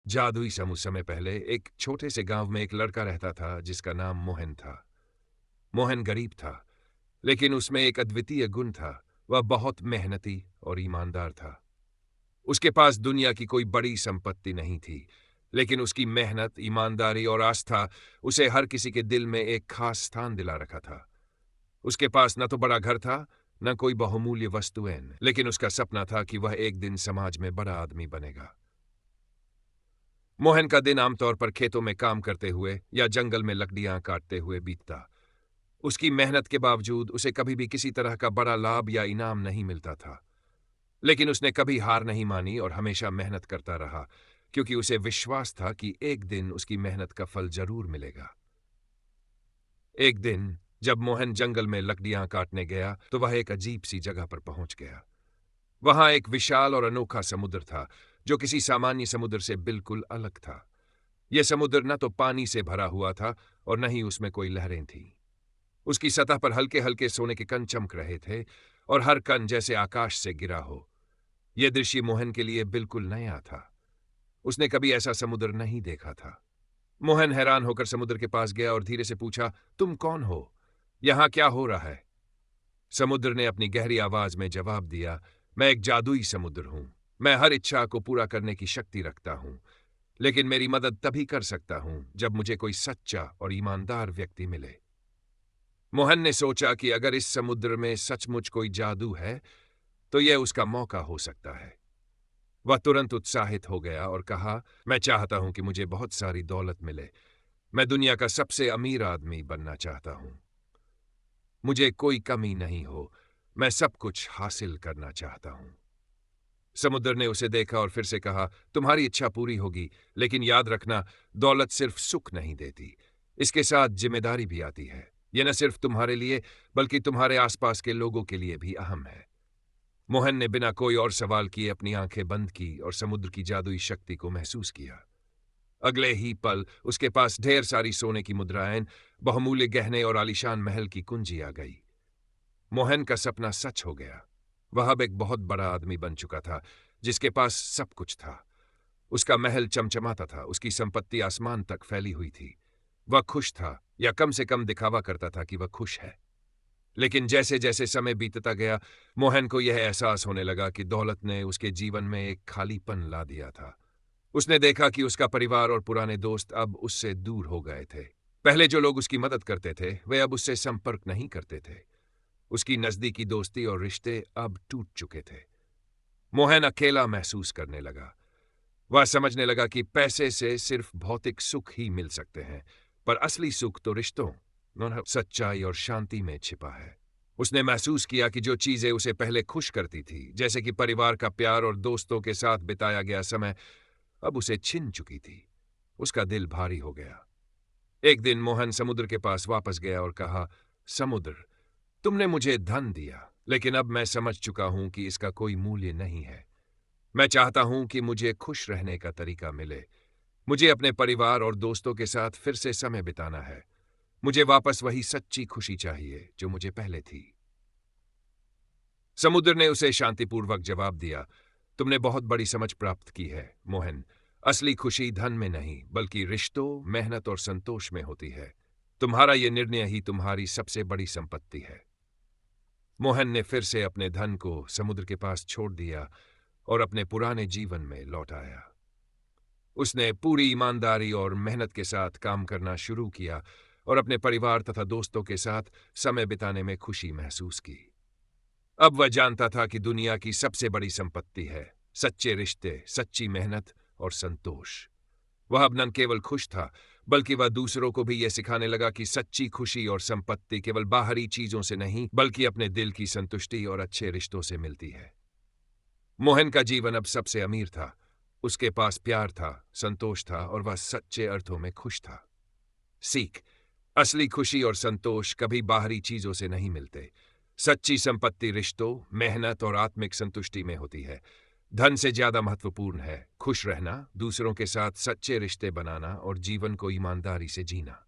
जादुई समय पहले एक छोटे से गांव में एक लड़का रहता था जिसका नाम मोहन था। मोहन गरीब था, लेकिन उसमें एक अद्वितीय गुण था। वह बहुत मेहनती और ईमानदार था। उसके पास दुनिया की कोई बड़ी संपत्ति नहीं थी, लेकिन उसकी मेहनत, ईमानदारी और आस्था उसे हर किसी के दिल में एक खास स्थान दिला रखा था। उसके पास न तो बड़ा घर था, न कोई बहुमूल्य वस्तुएं, लेकिन उसका सपना था कि वह एक दिन समाज में बड़ा आदमी बनेगा। मोहन का दिन आमतौर पर खेतों में काम करते हुए या जंगल में लकड़ियां काटते हुए बीतता। उसकी मेहनत के बावजूद उसे कभी भी किसी तरह का बड़ा लाभ या इनाम नहीं मिलता था। लेकिन उसने कभी हार नहीं मानी और हमेशा मेहनत करता रहा, क्योंकि उसे विश्वास था कि एक दिन उसकी मेहनत का फल जरूर मिलेगा। एक दिन जब मोहन जंगल में लकड़ियां काटने गया तो वह एक अजीब सी जगह पर पहुंच गया। वहां एक विशाल और अनोखा समुद्र था, जो किसी सामान्य समुद्र से बिल्कुल अलग था। यह समुद्र न तो पानी से भरा हुआ था और न ही उसमें कोई लहरें थीं। उसकी सतह पर हल्के हल्के सोने के कण चमक रहे थे और हर कण जैसे आकाश से गिरा हो। यह दृश्य मोहन के लिए बिल्कुल नया था। उसने कभी ऐसा समुद्र नहीं देखा था। मोहन हैरान होकर समुद्र के पास गया और धीरे से पूछा, तुम कौन हो? यहां क्या हो रहा है? समुद्र ने अपनी गहरी आवाज में जवाब दिया, मैं एक जादुई समुद्र हूं। मैं हर इच्छा को पूरा करने की शक्ति रखता हूं, लेकिन मेरी मदद तभी कर सकता हूं जब मुझे कोई सच्चा और ईमानदार व्यक्ति मिले। मोहन ने सोचा कि अगर इस समुद्र में सचमुच कोई जादू है, तो यह उसका मौका हो सकता है। वह तुरंत उत्साहित हो गया और कहा, मैं चाहता हूं कि मुझे बहुत सारी दौलत मिले। मैं दुनिया का सबसे अमीर आदमी बनना चाहता हूं। मुझे कोई कमी नहीं हो। मैं सब कुछ हासिल करना चाहता हूं। समुद्र ने उसे देखा और फिर से कहा, तुम्हारी इच्छा पूरी होगी, लेकिन याद रखना, दौलत सिर्फ सुख नहीं देती। इसके साथ जिम्मेदारी भी आती है। यह न सिर्फ तुम्हारे लिए, बल्कि तुम्हारे आसपास के लोगों के लिए भी अहम है। मोहन ने बिना कोई और सवाल किए अपनी आंखें बंद की और समुद्र की जादुई शक्ति को महसूस किया। अगले ही पल उसके पास ढेर सारी सोने की मुद्राएं, बहुमूल्य गहने और आलीशान महल की कुंजी आ गई। मोहन का सपना सच हो गया। वह अब एक बहुत बड़ा आदमी बन चुका था, जिसके पास सब कुछ था। उसका महल चमचमाता था, उसकी संपत्ति आसमान तक फैली हुई थी। वह खुश था, या कम से कम दिखावा करता था कि वह खुश है। लेकिन जैसे जैसे समय बीतता गया, मोहन को यह एहसास होने लगा कि दौलत ने उसके जीवन में एक खालीपन ला दिया था। उसने देखा कि उसका परिवार और पुराने दोस्त अब उससे दूर हो गए थे। पहले जो लोग उसकी मदद करते थे, वे अब उससे संपर्क नहीं करते थे। उसकी नजदीकी दोस्ती और रिश्ते अब टूट चुके थे। मोहन अकेला महसूस करने लगा। वह समझने लगा कि पैसे से सिर्फ भौतिक सुख ही मिल सकते हैं, पर असली सुख तो रिश्तों, सच्चाई और शांति में छिपा है। उसने महसूस किया कि जो चीजें उसे पहले खुश करती थी, जैसे कि परिवार का प्यार और दोस्तों के साथ बिताया गया समय, अब उसे छिन चुकी थी। उसका दिल भारी हो गया। एक दिन मोहन समुद्र के पास वापस गया और कहा, समुद्र, तुमने मुझे धन दिया, लेकिन अब मैं समझ चुका हूं कि इसका कोई मूल्य नहीं है। मैं चाहता हूं कि मुझे खुश रहने का तरीका मिले। मुझे अपने परिवार और दोस्तों के साथ फिर से समय बिताना है। मुझे वापस वही सच्ची खुशी चाहिए जो मुझे पहले थी। समुद्र ने उसे शांतिपूर्वक जवाब दिया, तुमने बहुत बड़ी समझ प्राप्त की है, मोहन। असली खुशी धन में नहीं, बल्कि रिश्तों, मेहनत और संतोष में होती है। तुम्हारा यह निर्णय ही तुम्हारी सबसे बड़ी संपत्ति है। मोहन ने फिर से अपने धन को समुद्र के पास छोड़ दिया और अपने पुराने जीवन में लौट आया। उसने पूरी ईमानदारी और मेहनत के साथ काम करना शुरू किया और अपने परिवार तथा दोस्तों के साथ समय बिताने में खुशी महसूस की। अब वह जानता था कि दुनिया की सबसे बड़ी संपत्ति है सच्चे रिश्ते, सच्ची मेहनत और संतोष। वह अब न केवल खुश था, बल्कि वह दूसरों को भी यह सिखाने लगा कि सच्ची खुशी और संपत्ति केवल बाहरी चीजों से नहीं, बल्कि अपने दिल की संतुष्टि और अच्छे रिश्तों से मिलती है। मोहन का जीवन अब सबसे अमीर था। उसके पास प्यार था, संतोष था और वह सच्चे अर्थों में खुश था। सीख, असली खुशी और संतोष कभी बाहरी चीजों से नहीं मिलते। सच्ची संपत्ति रिश्तों, मेहनत और आत्मिक संतुष्टि में होती है। धन से ज्यादा महत्वपूर्ण है खुश रहना, दूसरों के साथ सच्चे रिश्ते बनाना और जीवन को ईमानदारी से जीना।